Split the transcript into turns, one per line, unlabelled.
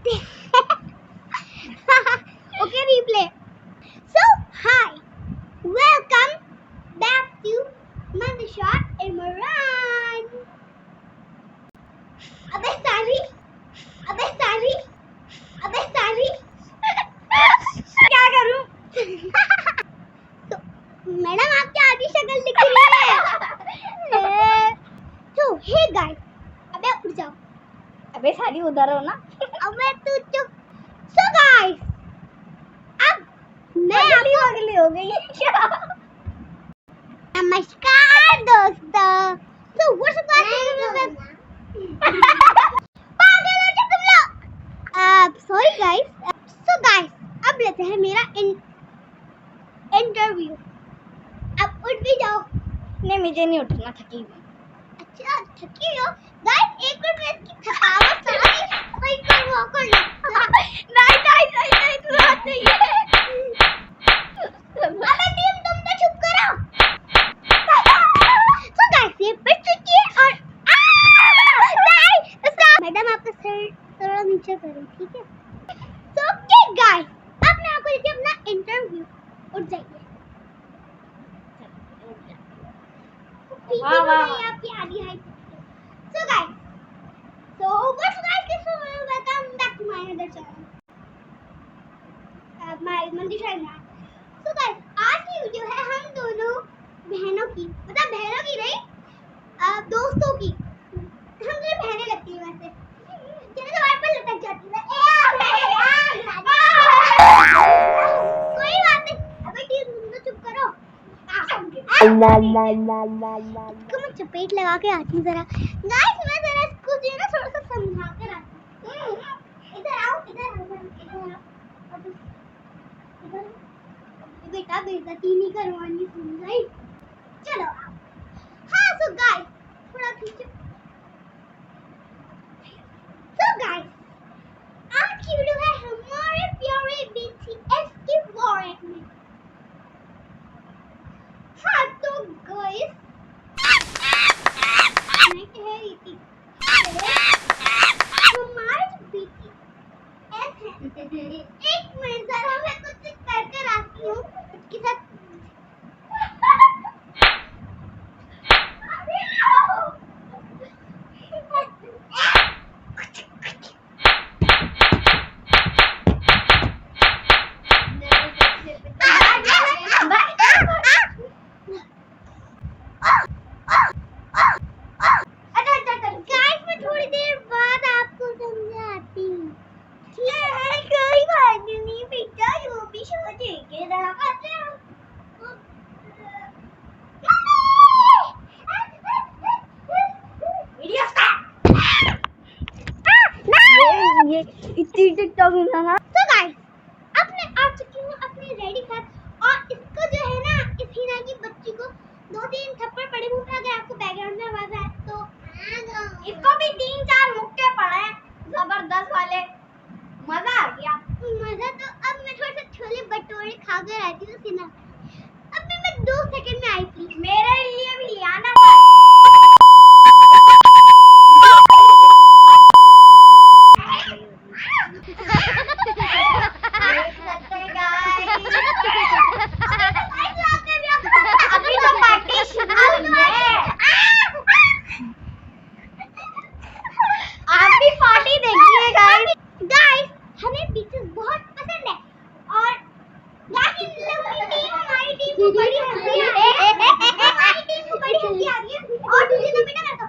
Okay, replay. So, hi. Welcome back to Mantasha Imran. अबे सारी क्या करूं? तो मैडम आपकी आधी शक्ल दिख रही है। तो हे गाइस, अबे उठ जाओ।
अबे सारी उधर हो ना।
अबे तू चुप। सो गाइस, अब मैं
अगली हो गई है क्या?
नमस्कार दोस्तों। तो व्हाट्स अप गाइस? पागल हो क्या तुम लोग? Sorry guys. सो गाइस, अब लेते हैं मेरा इंटरव्यू। अब उठ भी जाओ।
नहीं, मुझे नहीं उठना, थकी हुई।
अच्छा, थकी हो गाइस? एक मिनट में इसकी थकावट सारी सही करवा कर लो।
नहीं तू बात नहीं है।
अबे टीम, तुम तो चुप करो। सो गाइस, ये पिट चुकी है और नहीं स्टॉप। मैडम आपका सर थोड़ा नीचे करो, ठीक है? सो ओके गाइस, अब मैं आपको लेके अपना इंटरव्यू। उठ जाइए। पीछे
वाह, वाह,
बढ़ाइए, आपकी आधी height. So guys, what's guys, welcome back to my other channel, my Mandisha Imran. So guys, आज की वीडियो है हम दोनों बहनों की, मतलब बहनों की नहीं, दोस्तों की। हम दोनों बहनें लगती हैं वैसे, जिन्हें तो पर लटक जाती है। कोई बात नहीं। अबे टीम, तुम तो चुप करो। इसको मैं चपेट लगा के आती हूँ जरा। गाइस, मैं जरा इसको जो है ना थोड़ा सा समझा कर आती हूँ। इधर आओ। बेटा बेइज्जती नहीं करवानी, समझ आई? चलो आओ। हाँ, सो गाइस, थोड़ा पीछे। सो गाइस, आज की वीडियो है हमारे प्यारे BTS के बारे में। हाँ तो गाइस, मैं कह रही थी हमारे जो BTS है, एक मिनट जरा मैं कुछ कर कर आती हूँ उसके साथ। गाइस, मैं थोड़ी देर बाद आपको समझाती हूँ।
कोई बात नहीं बेटा, जो भी सोचेंगे रहते हैं। ये इतनी टिकटॉक में ना।
तो गाइस, अब मैं आ चुकी हूँ अपने रेडी साथ, और इसको जो है ना, इस हिना की बच्ची को 2-3 थप्पड़ पड़े मुंह पे। अगर आपको बैकग्राउंड में आवाज आए तो
इसको भी 3-4 मुक्के पड़े जबरदस्त वाले। मजा आ गया।
मजा तो अब मैं थोड़ा सा छोले भटूरे खा कर आती हूँ हिना। अब मैं 2 सेकंड में आई प्लीज।
मेरे लिए भी ले आना। अभी तो पार्टी शुरू हुई है। आप भी पार्टी देखिए गाइस।
गाइस, हमें बीचेस बहुत पसंद है, और बाकी हमारी टीम को बड़ी हंसी आ रही है। हमारी टीम को बड़ी हंसी आ रही है। और दूसरी तो बेटा कर दो।